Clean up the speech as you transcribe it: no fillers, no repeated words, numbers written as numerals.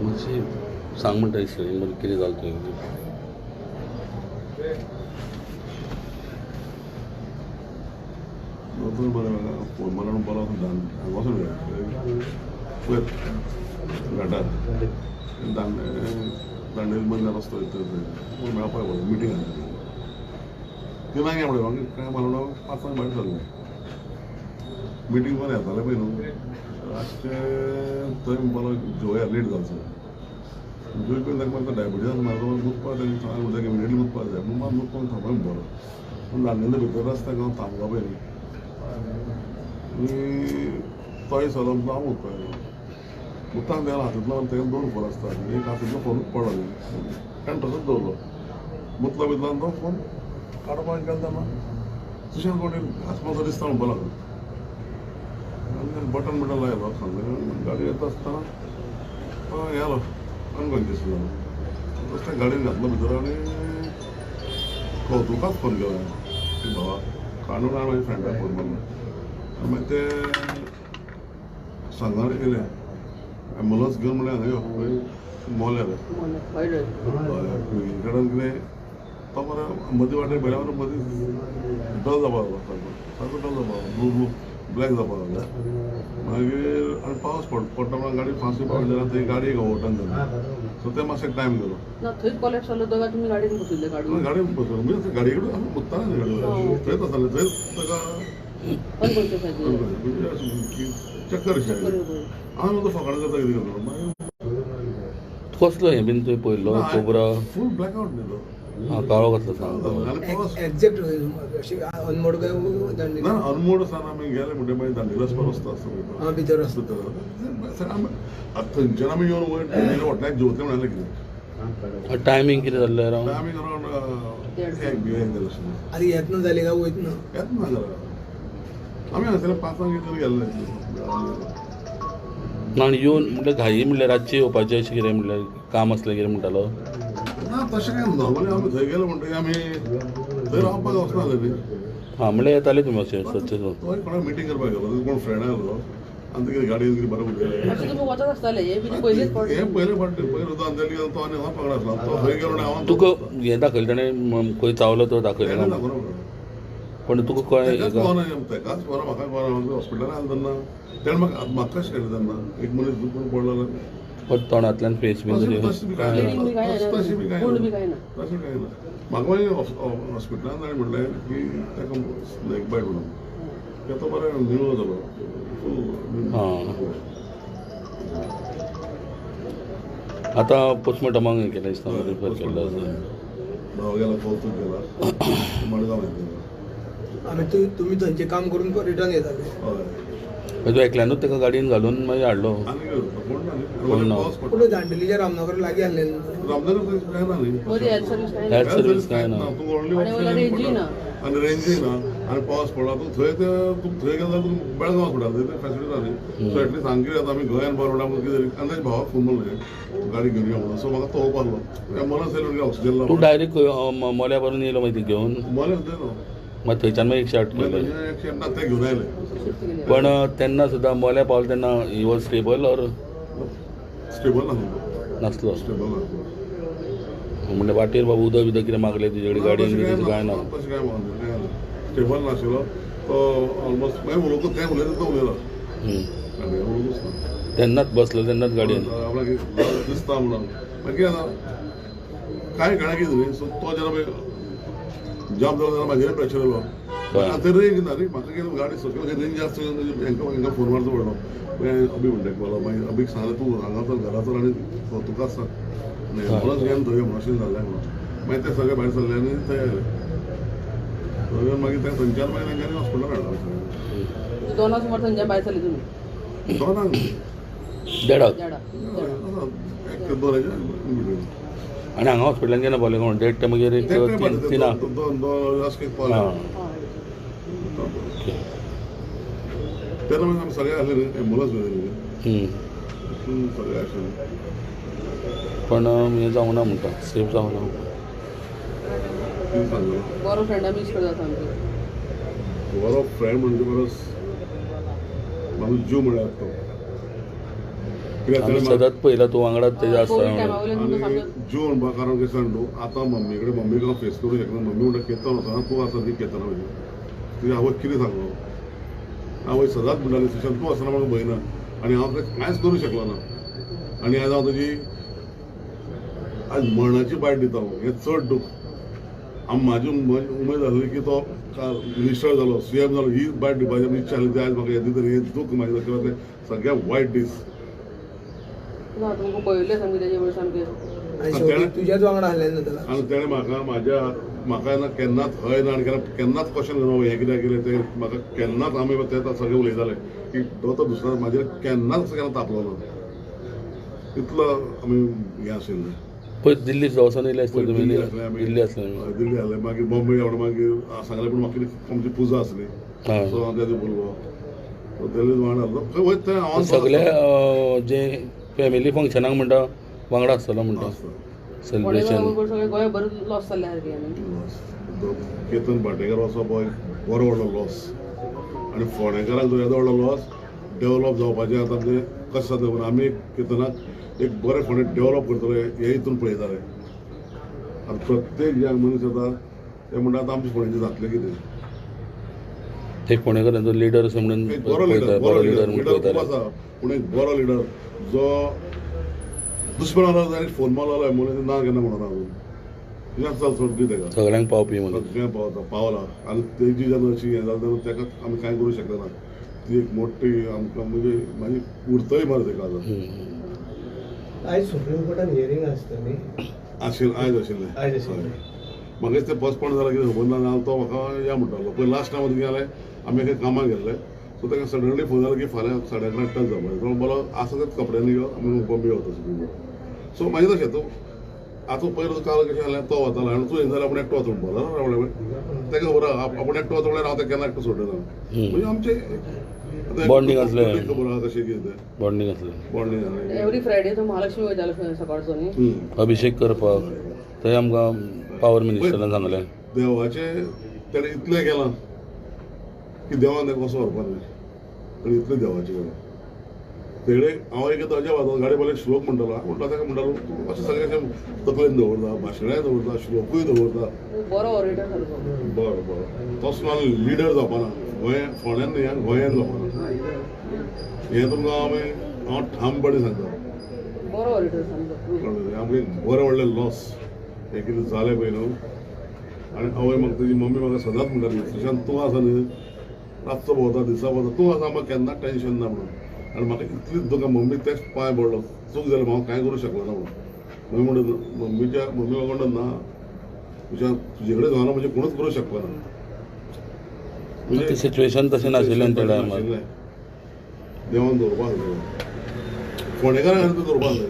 मातशी सांग म्हणटा दिसलें मागीर कितें जालें थंय बरें फोन मारून बरो वचून पळय घाटार दांडेली बंद रस्तो मेळपाक बरें मिटींग ती मागीर म्हणलें म्हाका काय मारून 5 भायर सरलें मिटींग बरें येतालें पळय न्हू रातचें थंय बरो जेवया लेट जावचो जेवय पयलीं ताका मागीर डायबिटीज म्हाजो मुतपा ताणें उदक इमिडियटली मुतपाक जाय पूण म्हाका मुतपाक थांबय बरो पूण दांडेले भितर रस्त्याक हांव थांबलो पळय न्ही तोय चलोप हांव मुतपाक मुताक देला हातींतलो तेका 2 फोन आसता एक हातींतलो फोनूच पडलो न्ही ताणें तसोच दवरलो मुतलो बितलो तो फोन काडपाक गेलो तेन्ना सुशें कोणी आसपासो दिसता म्हणपा लागलो बटन लायलो गाडी येता आसतना येलो अनकॉन्शियस जालो त्या गाडयेन घातलो भितर आनी कौतुकाक फोन केलो हांवें भावा काडून हांवें म्हाज्या फ्रेंडाक फोन मारलो मागीर ते सांगार येयले एम्बुलन्स घेवन म्हळ्यार हांगा यो मोल्यार कारण कितें तो मरे मदीं वाटेर बऱ्या मदीं डल जावपा लागलो सारको डल जावपा लागलो ब्लॅक जावपा लागलो मागीर आनी पावस पडटा म्हणून गाडी फास्ट पावली जाल्यार थंय गाडी ओवरटर्न जाली सो ते मातशें टायम गेलो थंयच कॉलेज जालो तो तुमी गाडयेन बसयल्ले गाडयेन बसलो म्हणजे गाडये कडेन आमी मुत्ताले न्ही गाडये थंयच आसताले थंयच ताका चक्कर अशी आयली हांव म्हणतो फकाणां जाता कितें करतलो मागीर कसलो हें बीन तुवें पळयल्लो कोबरा फूल ब्लॅक आवट न्ही तो काळो घातलो एक्झॅक्ट ना अनमोड आसा आमी गेले म्हणटा मागीर दांडेली रस्तो आसता भितर आसता थंयच्यान आमी येवन वयर हॉटलाक जेवतले म्हणाले कितें टायमींग कितें जाल्लें आमी अरावंड एक जालें आशिल्लें आनी येत ना जाली काय वयत ना येत ना जाल्यार आमी हांगासर 5 तरी गेल्ले आनी येवन म्हणल्यार घाई म्हणल्यार रातची येवपाचें अशें कितें म्हणल्यार काम आसलें कितें म्हणटालो ना तशें काय नॉर्मली आमी थंय गेले म्हणटकीर आमी थंय रावपाक वचनासले न्ही हां म्हणल्यार येताले तुमी अशें सच्चे तो कोणाक मिटींग करपाक गेलो कोण फ्रेंड आयलो आनी कितें गाडयेन कितें बरें उलयलें तुमी वचत आसताले हे पयलींच हे पयले फावटी पयले अंजली गेलो तो आनी हांव पगड आसलो तो थंय गेलो आनी हांव तुका हें दाखयलें ताणें खंय चावलो तो दाखयलें ना पण तुका कळ्ळें तेकाच बरो म्हाका बरो हॉस्पिटलान आयलो तेन्ना तेणें म्हाका कशें केलें तेन्ना एक मनीस दुखून पडलो पण तोंडांतल्यान फेस बीन तशें बी कांय ना म्हाका मागीर हॉस्पिटलान ताणें म्हणलें की ताका स्नेक बायट म्हणून तो बरें निवळ जालो आतां पोस्टमॉर्टमाक हें केलें दिसता रिफर केल्लो भाव गेला कौतूक गेला मडगांव आमी तुमी थंयचें काम करून रिटर्न येताले हय तूं एकल्यानूच ताका गाडयेन घालून मागीर हाडलो पूण दांडेलीच्या रामनगर लागीं आसलें रामनगर काय ना न्ही हेल्थ सर्वीस कांय ना तूं व्हडली आनी रेंजूय ना आनी पावस पडला तूं थंय थंय गेलो जाल्यार तूं बेळगांव वचपा थंय फॅसिलिटी ना न्ही सो एटलीस्ट हांगा कितें आमी गोंयान बरो म्हणटा कितें आनी ताच्या भावाक फोन मारलें गाडी घेवन यो म्हणून सो म्हाका तो पावलो एम्बुलन्स येयलो म्हणजे ऑक्सिजन तूं डायरेक्ट मोल्या व्हरून येयलो मागीर घेवन मोल्यान थंय न्हू मागीर थंयच्यान मागीर 108 केलें ना ते घेवन आयले पण तेन्ना सुद्दां मोल्या पावलो तेन्ना he was stable or stable नासलो स्टेबल नासलो म्हणजे वाटेर बाबा उदक बिदक कितें मागलें तुजे कडेन गाडयेन बी तशें कांय ना तशें कांय स्टेबल नाशिल्लो तो ऑलमोस्ट मागीर उलोवंक तें उलयता तो उलयलो उलोवंकूच ना तेन्नाच बसलो तेन्नाच गाडयेन आपल्याक दिसता म्हणून मागीर आतां कांय घडा कितें न्ही सो तो जेन्ना मागीर जाम जालो जाल्यार म्हाजेर प्रेशर येयलो आतां रेंज ना न्ही म्हाका कितें गाडी सकयल रेंज जास्त हांकां फोन मारचो पडलो मागीर अभी म्हणटा बोला मागीर अभीक सांगलें तूं हांगा तर घरा तर आनी तुका आसा आनी एम्बुलन्स घेवन थंय मशीन जाल्लें म्हणून मागीर ते सगळे भायर सरले आनी थंय आयले मागीर ते थंयच्यान मागीर तांच्यांनी हॉस्पिटलान हाडलो 2 सुमार थंयच्यान भायर सरले तुमी 2 देडाक एक 2 आनी हांगा हॉस्पिटलान केन्ना पावलें कोण देड ते मागीर एक 3 तेन्ना मागीर आमी सगळे आसले न्ही एम्बुलन्स घेवन सगळे आशिल्ले पण हें जावं ना म्हणटा सेफ जावं ना बरो फ्रेंडा मिस करता सामको बरो फ्रेंड म्हणजे परस म्हाजो जीव म्हळ्यार तो कित्याक आमी ताणें म्हाका- सदांच पयला तूं वांगडाच तेज्या कोविड आसता टायमा वयल्यान तुमकां आणि सामकें जून कारण कितें सांगू आतां मम्मी कडेन मम्मीक हांव फेस करूं शकना मम्मी म्हणटा केतन वचना तूं आसा ती केतना वयली तुवें आवय कितें सांगलो आवय सदांच म्हणटाली सुशांत तूं आसतना म्हाका भंय ना आनी हांव कांयच करूं शकलो ना आनी आयज हांव तुजी आज मरणाची बायट दिता हें चड दूख म्हाजी उमेद आसली की तो मिनिस्टर जालो सीएम जालो ही बायट दिवपाची आमी इच्छा आसली ती आयज म्हाका येदी तरी हें दूख म्हाजें किंवां तें सगळ्यात वायट दीस ना तुमकां पळयल्लें सामकें तेजे वयर सामकें आणि शेवटी तुझ्याच वांगडा हाडलें ना त्याला आनी तेणें म्हाका ना केन्नाच हय ना आनी केन्नाच क्वेश्चन करूं हें कित्याक केलें तें म्हाका केन्नाच आमी तें सगळें उलयताले की तो दुसरो म्हाजेर केन्नाच असो केन्ना तापलो ना इतलो आमी हें आशिल्लें पळय दिल्लीच वचून येयले आसता तुमी दिल्ली आसले आमी दिल्ली आसले दिल्ली आसले मागीर बॉम्बे येवन मागीर सांगलें पूण म्हाका आमची पुजा आसली हां सो हांव तेजो भुरगो सो दिल्लीच वांगडा आसलो खंय वयता थंय हांव सगळे जे फॅमिली फंक्शनाक म्हणटा वांगडा आसतलो म्हणटा आसता सेलिब्रेशन बरोबर सगळें गोंयभर लॉस जाल्ले सारकें आनी केतन भाटेकर वचप हो एक बरो व्हडलो लॉस आनी फोंडेकाराक जो येदो व्हडलो लॉस डेवलप जावपाचें आतां तें कशें जाता म्हणून आमी केतनाक एक बरें फोंडे डेवलप करतले हे हितून पळयताले आतां प्रत्येक जे मनीस येता ते म्हणटा आतां आमचे फोंडेचें जातलें कितें एक फोंडेकारांचो लिडर असो म्हणून एक बरो लिडर म्हणून लिडर खूब पळयताले आसा पूण एक बरो लिडर जो दुश्मनाला डायरेक्ट फोन मारलो एम्बुलन्स ना केन्ना म्हणून हांव कित्याक चल सोडली तेका सगळ्यांक पावपी म्हणून सगळें पावला आनी तेजी जेन्ना अशी हें जाता तेन्ना तेका आमी कांय करूं शकले ना ती एक मोठी आमकां म्हणजे म्हाजी उरतली मरे तेका आतां आयज सुप्रीम कोर्टान हियरींग आसता न्ही आयज आशिल्लें आयज आशिल्लें म्हाका तें पोस्टपोन जाला कितें खबर ना हांव तो म्हाका या म्हणटालो पळय लास्ट टायम गेले आमी एका कामाक गेल्ले सो ताका सडनली फोन जालो की फाल्यां 11:30 टच जावपाचें तो बोलो आसा तेच कपड्यांनी यो आमी बॉम्बे वता सुप्रीम कोर्ट सो म्हाजें तशें तूं आतां पयलीं काल कशें जालें तो वतालो आनी तूं येयन जाल्यार आपूण एकटो वचून पळयलो रावले ताका खबर आहा आपूण एकटो वता म्हळ्यार हांव ताका केन्ना एकटो सोडना म्हणजे आमचें Bonding आसलें. खबर आहा कशें कितें तें बॉन्डिंग आसलें बॉन्डिंग जालें एवरी फ्रायडे तो महालक्ष्मी वयतालो सकाळचो न्ही अभिषेक करपाक थंय आमकां पावर मिनिस्टरान सांगलें देवाचें तेणें इतलें केलां की देवान ताका कसो व्हरपाक जाय आनी इतलें देवाचें केलां तेडे हांव एक ताज्या वाजो गाडी बोले श्लोक म्हणटालो म्हणटा ताका म्हणटालो तूं अशें सगळें तकलेन दवरता भाशणाय दवरता श्लोकूय दवरता बरो ऑरेटर सारको बरो बरो तसो नाल्यार लिडर जावपाना गोंयान फोंड्यान न्ही गोंयान जावपाना हें तुमकां हांव ठामपणे सांगता बरो ऑरेटर सामको आमकां एक बरें व्हडलें लॉस हें कितें जालें पळय न्हू आनी आवय म्हाका तुजी मम्मी म्हाका सदांच म्हणटाली सुशांत तूं आसा न्ही रातचो भोंवता दिसा भोंवता तूं आसा म्हाका केन्नाच टेन्शन ना म्हणून आनी म्हाका इतली तुका मम्मी तेच पांय पडलो चूक जालें हांव कांय करूं शकलो ना म्हणून मम्मी म्हणटा मम्मी म्हाका म्हणटा ना तुज्या तुजे कडेन जावना म्हणजे कोणूच करूं शकलो ना ती सिच्युएशन तशें नाशिल्लें त्या टायमार नाशिल्लें. देवान दवरपाक जाय फोंडेकारांक तूं दवरपाक जाय